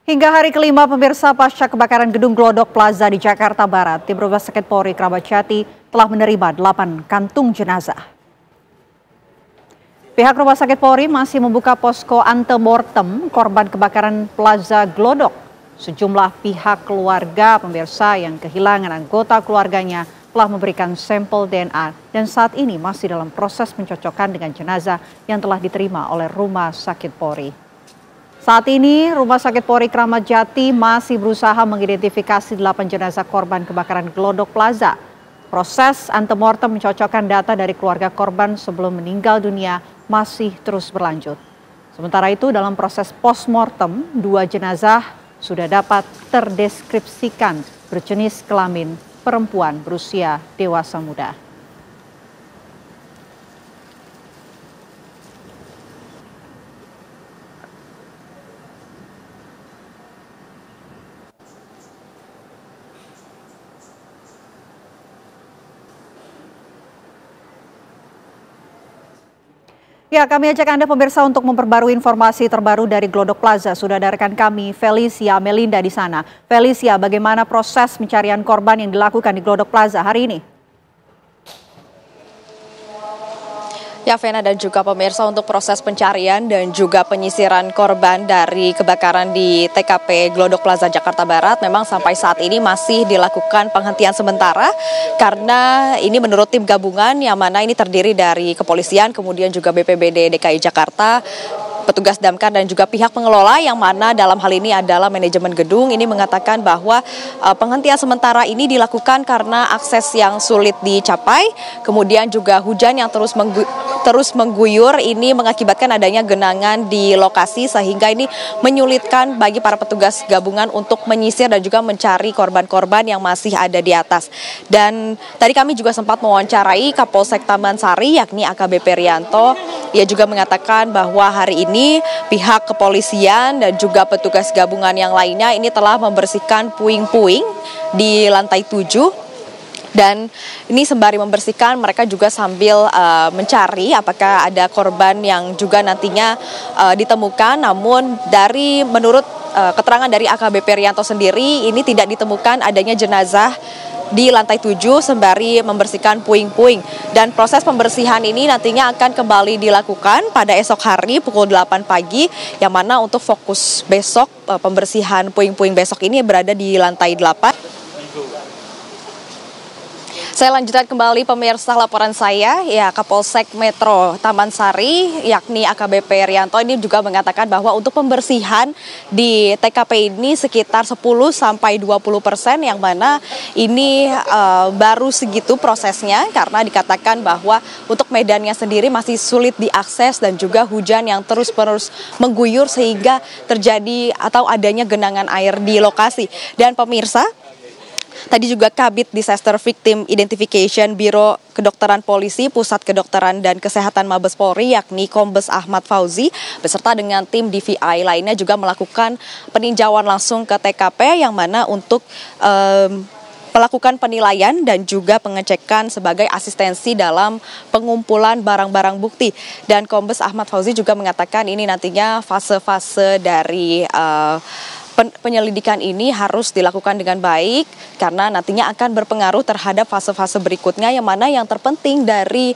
Hingga hari kelima pemirsa pasca kebakaran gedung Glodok Plaza di Jakarta Barat, tim Rumah Sakit Polri Kramat Jati telah menerima 8 kantung jenazah. Pihak Rumah Sakit Polri masih membuka posko antemortem korban kebakaran Plaza Glodok. Sejumlah pihak keluarga pemirsa yang kehilangan anggota keluarganya telah memberikan sampel DNA dan saat ini masih dalam proses pencocokan dengan jenazah yang telah diterima oleh Rumah Sakit Polri. Saat ini, Rumah Sakit Polri Kramat Jati masih berusaha mengidentifikasi 8 jenazah korban kebakaran Glodok Plaza. Proses antemortem mencocokkan data dari keluarga korban sebelum meninggal dunia masih terus berlanjut. Sementara itu, dalam proses postmortem, 2 jenazah sudah dapat terdeskripsikan berjenis kelamin perempuan berusia dewasa muda. Ya, kami ajak Anda pemirsa untuk memperbarui informasi terbaru dari Glodok Plaza. Sudah ada rekan kami, Felicia Melinda di sana. Felicia, bagaimana proses pencarian korban yang dilakukan di Glodok Plaza hari ini? Ya, Vena dan juga pemirsa, untuk proses pencarian dan juga penyisiran korban dari kebakaran di TKP Glodok Plaza Jakarta Barat memang sampai saat ini masih dilakukan penghentian sementara karena ini menurut tim gabungan yang mana ini terdiri dari kepolisian, kemudian juga BPBD DKI Jakarta, petugas damkar dan juga pihak pengelola yang mana dalam hal ini adalah manajemen gedung ini mengatakan bahwa penghentian sementara ini dilakukan karena akses yang sulit dicapai, kemudian juga hujan yang terus mengguyur ini mengakibatkan adanya genangan di lokasi sehingga ini menyulitkan bagi para petugas gabungan untuk menyisir dan juga mencari korban-korban yang masih ada di atas. Dan tadi kami juga sempat mewawancarai Kapolsek Taman Sari yakni AKBP Rianto. Ia juga mengatakan bahwa hari ini pihak kepolisian dan juga petugas gabungan yang lainnya ini telah membersihkan puing-puing di lantai 7. Dan ini sembari membersihkan mereka juga sambil mencari apakah ada korban yang juga nantinya ditemukan. Namun menurut keterangan dari AKBP Rianto sendiri ini tidak ditemukan adanya jenazah di lantai 7 sembari membersihkan puing-puing. Dan proses pembersihan ini nantinya akan kembali dilakukan pada esok hari pukul 8 pagi yang mana untuk fokus besok pembersihan puing-puing besok ini berada di lantai 8. Saya lanjutkan kembali pemirsa laporan saya, ya Kapolsek Metro Taman Sari yakni AKBP Rianto ini juga mengatakan bahwa untuk pembersihan di TKP ini sekitar 10-20% yang mana ini baru segitu prosesnya karena dikatakan bahwa untuk medannya sendiri masih sulit diakses dan juga hujan yang terus-menerus mengguyur sehingga terjadi atau adanya genangan air di lokasi. Dan pemirsa, tadi juga Kabid Disaster Victim Identification Biro Kedokteran Polisi Pusat Kedokteran dan Kesehatan Mabes Polri yakni Kombes Ahmad Fauzi beserta dengan tim DVI lainnya juga melakukan peninjauan langsung ke TKP yang mana untuk melakukan penilaian dan juga pengecekan sebagai asistensi dalam pengumpulan barang-barang bukti. Dan Kombes Ahmad Fauzi juga mengatakan ini nantinya fase-fase dari penyelidikan ini harus dilakukan dengan baik karena nantinya akan berpengaruh terhadap fase-fase berikutnya yang mana yang terpenting dari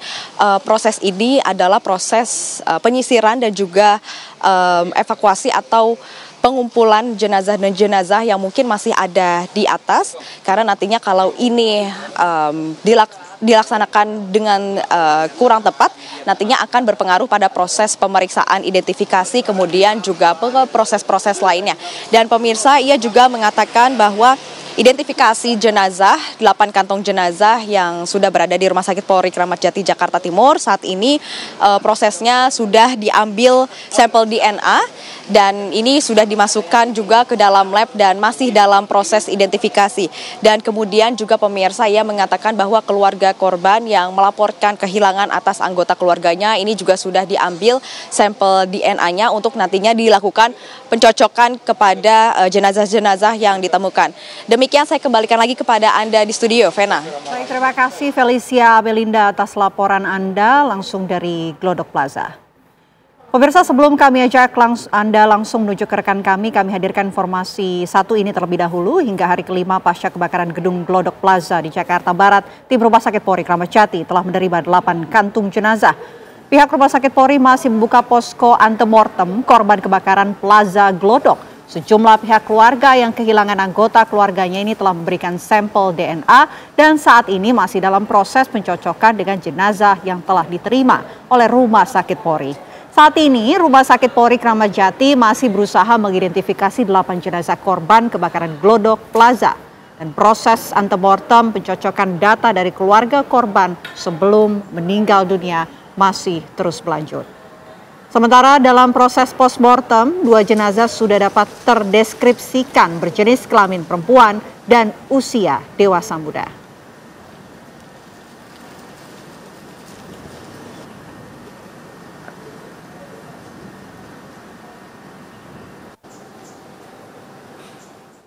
proses ini adalah proses penyisiran dan juga evakuasi atau pengumpulan jenazah dan jenazah yang mungkin masih ada di atas karena nantinya kalau ini dilaksanakan dengan kurang tepat nantinya akan berpengaruh pada proses pemeriksaan identifikasi kemudian juga proses-proses lainnya. Dan pemirsa, ia juga mengatakan bahwa identifikasi jenazah, 8 kantong jenazah yang sudah berada di Rumah Sakit Polri Kramat Jati Jakarta Timur saat ini prosesnya sudah diambil sampel DNA dan ini sudah dimasukkan juga ke dalam lab dan masih dalam proses identifikasi. Dan kemudian juga pemirsa, ia mengatakan bahwa keluarga korban yang melaporkan kehilangan atas anggota keluarganya ini juga sudah diambil sampel DNA-nya untuk nantinya dilakukan pencocokan kepada jenazah-jenazah yang ditemukan. Demikian saya kembalikan lagi kepada Anda di studio, Vena. Baik, terima kasih Felicia Melinda atas laporan Anda langsung dari Glodok Plaza. Pemirsa, sebelum kami ajak Anda langsung menuju ke rekan kami hadirkan informasi satu ini terlebih dahulu. Hingga hari kelima pasca kebakaran gedung Glodok Plaza di Jakarta Barat, tim Rumah Sakit Polri Kramat Jati telah menerima 8 kantung jenazah. Pihak Rumah Sakit Polri masih membuka posko antemortem korban kebakaran Plaza Glodok. Sejumlah pihak keluarga yang kehilangan anggota keluarganya ini telah memberikan sampel DNA dan saat ini masih dalam proses pencocokan dengan jenazah yang telah diterima oleh Rumah Sakit Polri. Saat ini, Rumah Sakit Polri Kramat Jati masih berusaha mengidentifikasi 8 jenazah korban kebakaran Glodok Plaza. Dan proses antemortem pencocokan data dari keluarga korban sebelum meninggal dunia masih terus berlanjut. Sementara dalam proses postmortem, 2 jenazah sudah dapat terdeskripsikan berjenis kelamin perempuan dan usia dewasa muda.